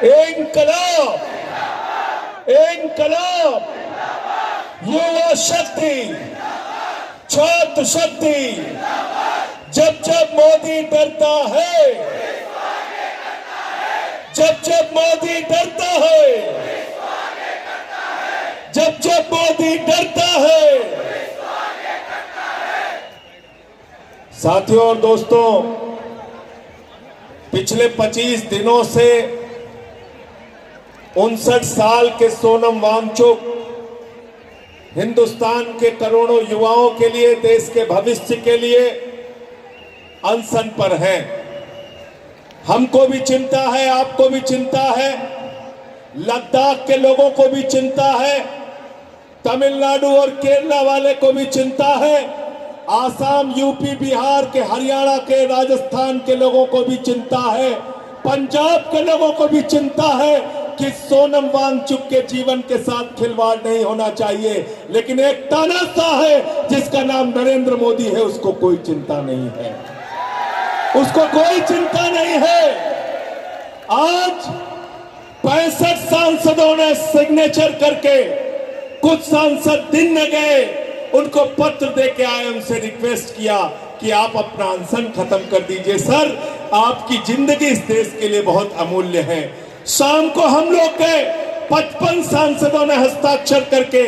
इंकलाब, इंकलाब, युवा शक्ति, छात्र शक्ति। जब जब मोदी डरता है, जब जब मोदी डरता है, जब जब मोदी डरता है। साथियों और दोस्तों, पिछले 25 दिनों से 59 साल के सोनम वांगचुक हिंदुस्तान के करोड़ों युवाओं के लिए, देश के भविष्य के लिए अनशन पर हैं। हमको भी चिंता है, आपको भी चिंता है, लद्दाख के लोगों को भी चिंता है, तमिलनाडु और केरला वाले को भी चिंता है, आसाम, यूपी, बिहार के, हरियाणा के, राजस्थान के लोगों को भी चिंता है, पंजाब के लोगों को भी चिंता है कि सोनम वांगचुक के जीवन के साथ खिलवाड़ नहीं होना चाहिए। लेकिन एक तानाशाह है जिसका नाम नरेंद्र मोदी है, उसको कोई चिंता नहीं है, उसको कोई चिंता नहीं है। आज 65 सांसदों ने सिग्नेचर करके, कुछ सांसद दिन में गए, उनको पत्र दे के आए, उनसे रिक्वेस्ट किया कि आप अपना अनशन खत्म कर दीजिए। सर, आपकी जिंदगी इस देश के लिए बहुत अमूल्य है। शाम को हम लोग के 55 सांसदों ने हस्ताक्षर करके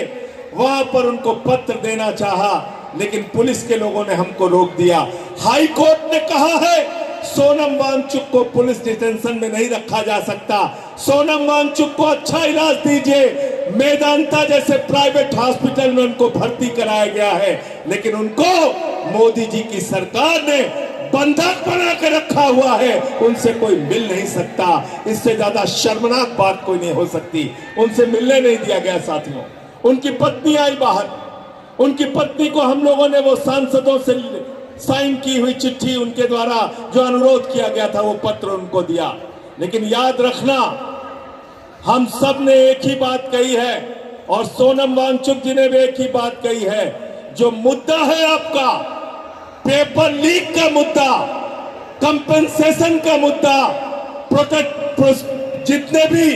वहां पर उनको पत्र देना चाहा, लेकिन पुलिस के लोगों ने हमको रोक दिया। हाई कोर्ट ने कहा है सोनम वांगचुक को पुलिस डिटेंशन में नहीं रखा जा सकता। सोनम वांगचुक को अच्छा इलाज दीजिए। मेदांता जैसे प्राइवेट हॉस्पिटल में उनको भर्ती कराया गया है, लेकिन उनको मोदी जी की सरकार ने बंधक बना के रखा हुआ है, उनसे कोई मिल नहीं सकता। इससे ज्यादा शर्मनाक बात कोई नहीं हो सकती। उनसे मिलने नहीं दिया गया। साथियों, उनकी पत्नी आई बाहर, उनकी पत्नी को हम लोगों ने वो सांसदों से साइन की हुई चिट्ठी, उनके द्वारा जो अनुरोध किया गया था, वो पत्र उनको दिया। लेकिन याद रखना, हम सब ने एक ही बात कही है और सोनम वांगचुक जी ने भी एक ही बात कही है। जो मुद्दा है आपका, पेपर लीक का मुद्दा, कंपेंसेशन का मुद्दा, जितने भी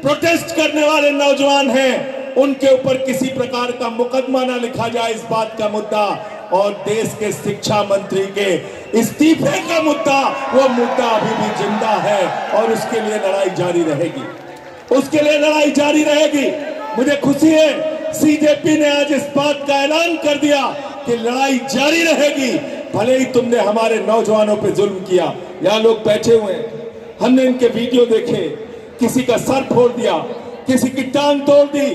प्रोटेस्ट करने वाले नौजवान हैं उनके ऊपर किसी प्रकार का मुकदमा ना लिखा जाए, इस बात का मुद्दा, और देश के शिक्षा मंत्री के इस्तीफे का मुद्दा, वो मुद्दा अभी भी जिंदा है और उसके लिए लड़ाई जारी रहेगी, उसके लिए लड़ाई जारी रहेगी। मुझे खुशी है सीजेपी ने आज इस बात का ऐलान कर दिया कि लड़ाई जारी रहेगी, भले ही तुमने हमारे नौजवानों पे जुल्म किया। यहाँ लोग बैठे हुए हैं, हमने इनके वीडियो देखे, किसी का सर फोड़ दिया, किसी की टांग तोड़ दी,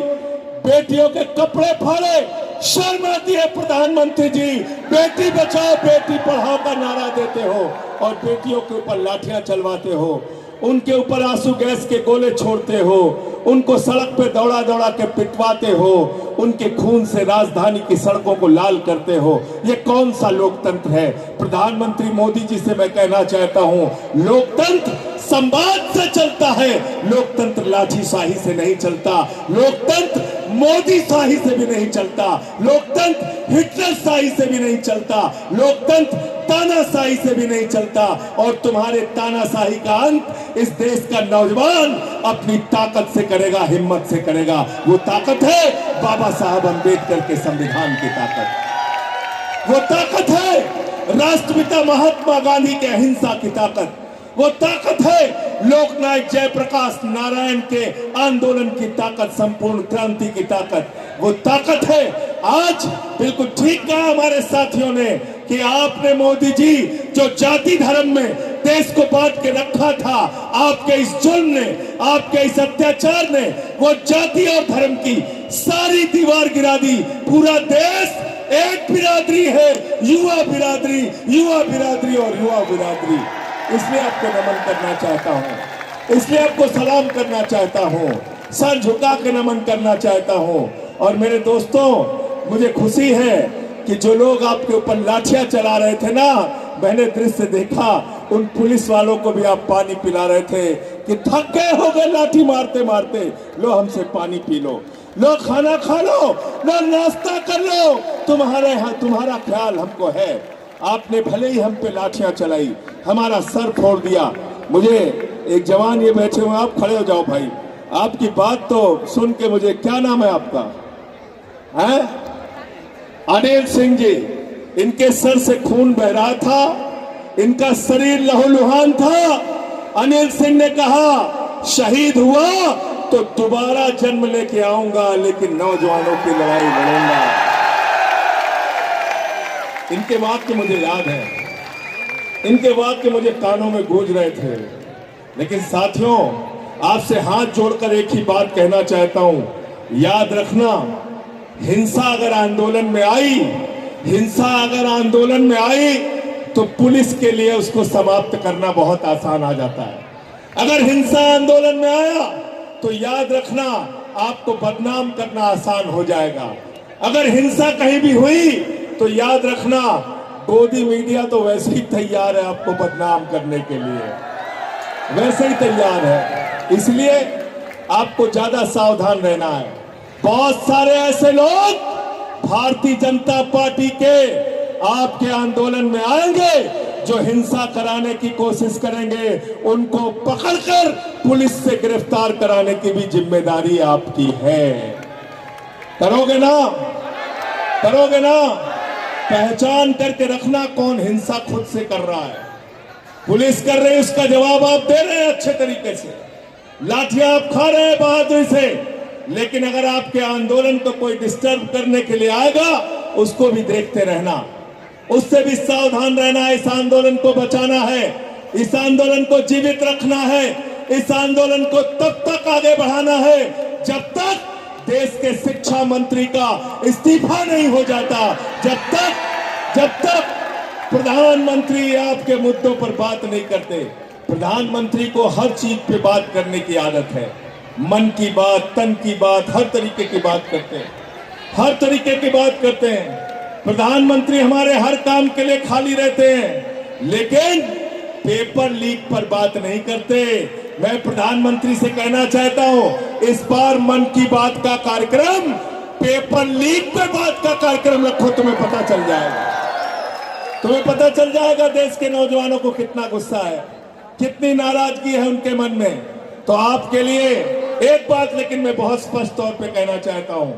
बेटियों के कपड़े फाड़े। शर्म आती है प्रधानमंत्री जी, बेटी बचाओ बेटी पढ़ाओ का नारा देते हो और बेटियों के ऊपर लाठियां चलवाते हो, उनके ऊपर आंसू गैस के गोले छोड़ते हो, उनको सड़क पे दौड़ा दौड़ा के पिटवाते हो, उनके खून से राजधानी की सड़कों को लाल करते हो। ये कौन सा लोकतंत्र है? प्रधानमंत्री मोदी जी से मैं कहना चाहता हूं, लोकतंत्र संवाद से चलता है, लोकतंत्र लाठीशाही से नहीं चलता, लोकतंत्र मोदी शाही से भी नहीं चलता, लोकतंत्र हिटलर शाही से भी नहीं चलता, लोकतंत्र तानाशाही से भी नहीं चलता। और तुम्हारे तानाशाही का अंत इस देश का नौजवान अपनी ताकत से करेगा, हिम्मत से करेगा। वो ताकत है बाबा साहब अंबेडकर के संविधान की ताकत, वो ताकत है राष्ट्रपिता महात्मा गांधी के अहिंसा की ताकत, वो ताकत है लोकनायक जयप्रकाश नारायण के आंदोलन की ताकत, संपूर्ण क्रांति की ताकत, वो ताकत है। आज बिल्कुल ठीक कहा हमारे साथियों ने कि आपने मोदी जी जो जाति धर्म में देश को बांट के रखा था, आपके इस जुल्म ने, आपके इस अत्याचार ने वो जाति और धर्म की सारी दीवार गिरा दी। पूरा देश एक बिरादरी है, युवा बिरादरी, युवा बिरादरी और युवा बिरादरी। इसलिए आपको नमन करना चाहता हूं, इसलिए आपको सलाम करना चाहता हूं, सर झुका के नमन करना चाहता हूं। और मेरे दोस्तों, मुझे खुशी है कि जो लोग आपके ऊपर लाठियां चला रहे थे ना, मैंने दृश्य देखा, उन पुलिस वालों को भी आप पानी पिला रहे थे कि थक गए हो गए लाठी मारते मारते, लो हमसे पानी पी लो, लो खाना खा लो, लो नाश्ता कर लो, तुम्हारा ख्याल हमको है। आपने भले ही हम पे लाठियां चलाई, हमारा सर फोड़ दिया। मुझे एक जवान ये बैठे हुए, आप खड़े हो जाओ भाई, आपकी बात तो सुन के मुझे, क्या नाम है आपका? है अनिल सिंह जी। इनके सर से खून बह रहा था, इनका शरीर लहूलुहान था। अनिल सिंह ने कहा शहीद हुआ तो दोबारा जन्म लेके आऊंगा, लेकिन नौजवानों की लड़ाई लड़ूंगा। इनके वाक्य मुझे याद है, इनके वाक्य मुझे कानों में गूंज रहे थे। लेकिन साथियों, आपसे हाथ जोड़कर एक ही बात कहना चाहता हूं, याद रखना, हिंसा अगर आंदोलन में आई, हिंसा अगर आंदोलन में आई तो पुलिस के लिए उसको समाप्त करना बहुत आसान आ जाता है। अगर हिंसा आंदोलन में आया तो याद रखना, आपको बदनाम करना आसान हो जाएगा। अगर हिंसा कहीं भी हुई तो याद रखना, गोदी मीडिया तो वैसे ही तैयार है आपको बदनाम करने के लिए, वैसे ही तैयार है। इसलिए आपको ज्यादा सावधान रहना है। बहुत सारे ऐसे लोग भारतीय जनता पार्टी के आपके आंदोलन में आएंगे जो हिंसा कराने की कोशिश करेंगे, उनको पकड़कर पुलिस से गिरफ्तार कराने की भी जिम्मेदारी आपकी है। करोगे ना? करोगे ना? पहचान करके रखना कौन हिंसा खुद से कर रहा है। पुलिस कर रही है, उसका जवाब आप दे रहे हैं अच्छे तरीके से, लाठियां आप खा रहे हैं बहादुरी से। लेकिन अगर आपके आंदोलन को कोई डिस्टर्ब करने के लिए आएगा, उसको भी देखते रहना, उससे भी सावधान रहना है। इस आंदोलन को बचाना है, इस आंदोलन को जीवित रखना है, इस आंदोलन को तब तक आगे बढ़ाना है जब तक देश के शिक्षा मंत्री का इस्तीफा नहीं हो जाता, जब तक प्रधानमंत्री आपके मुद्दों पर बात नहीं करते। प्रधानमंत्री को हर चीज पे बात करने की आदत है, मन की बात, तन की बात, हर तरीके की बात करते हैं, हर तरीके की बात करते हैं। प्रधानमंत्री हमारे हर काम के लिए खाली रहते हैं, लेकिन पेपर लीक पर बात नहीं करते। मैं प्रधानमंत्री से कहना चाहता हूं, इस बार मन की बात का कार्यक्रम पेपर लीक पर बात का कार्यक्रम रखो, तुम्हें पता चल जाएगा, तुम्हें पता चल जाएगा देश के नौजवानों को कितना गुस्सा है, कितनी नाराजगी है उनके मन में। तो आपके लिए एक बात लेकिन मैं बहुत स्पष्ट तौर पे कहना चाहता हूं,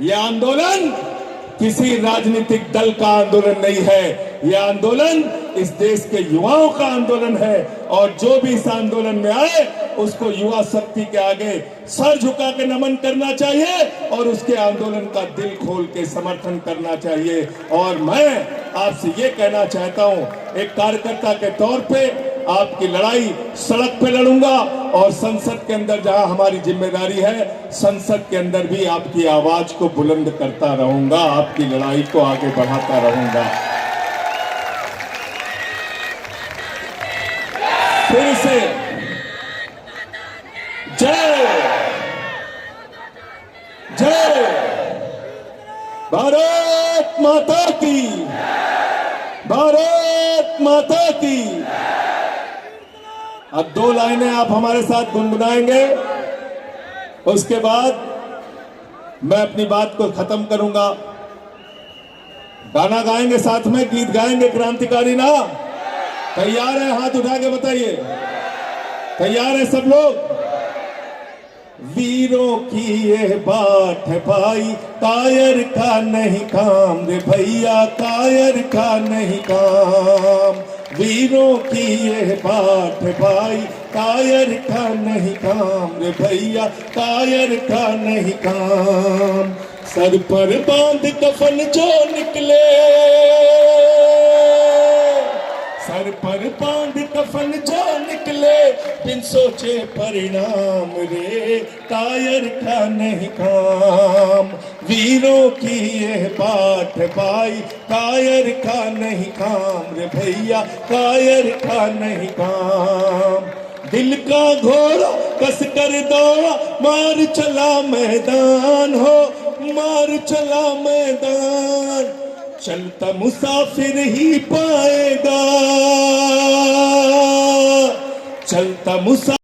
यह आंदोलन किसी राजनीतिक दल का आंदोलन नहीं है, यह आंदोलन इस देश के युवाओं का आंदोलन है। और जो भी इस आंदोलन में आए उसको युवा शक्ति के आगे सर झुका के नमन करना चाहिए और उसके आंदोलन का दिल खोल के समर्थन करना चाहिए। और मैं आपसे ये कहना चाहता हूं, एक कार्यकर्ता के तौर पे आपकी लड़ाई सड़क पे लड़ूंगा, और संसद के अंदर जहां हमारी जिम्मेदारी है, संसद के अंदर भी आपकी आवाज को बुलंद करता रहूंगा, आपकी लड़ाई को आगे बढ़ाता रहूंगा। फिर से जय जय भारत माता की, भारत माता की। अब 2 लाइनें आप हमारे साथ गुनगुनाएंगे, उसके बाद मैं अपनी बात को खत्म करूंगा। गाना गाएंगे, साथ में गीत गाएंगे क्रांतिकारी ना। तैयार है? हाथ उठा के बताइए, तैयार है सब लोग? वीरों की ये बात है भाई, कायर का नहीं काम रे भैया, कायर का नहीं काम। वीरों की ये बात है भाई, कायर का नहीं काम रे भैया, कायर का नहीं काम। सर पर बांध कफन जो निकले, सर पर बांध कफन जो निकले, बिन सोचे परिणाम रे, कायर का नहीं काम। वीरों की ये बात है भाई, कायर का नहीं काम रे भैया, कायर का नहीं काम। दिल का घोड़ा कस कर दौड़ा, मार चला मैदान हो, मार चला मैदान। चलता मुसाफिर ही पाएगा, चलता मुसाफिर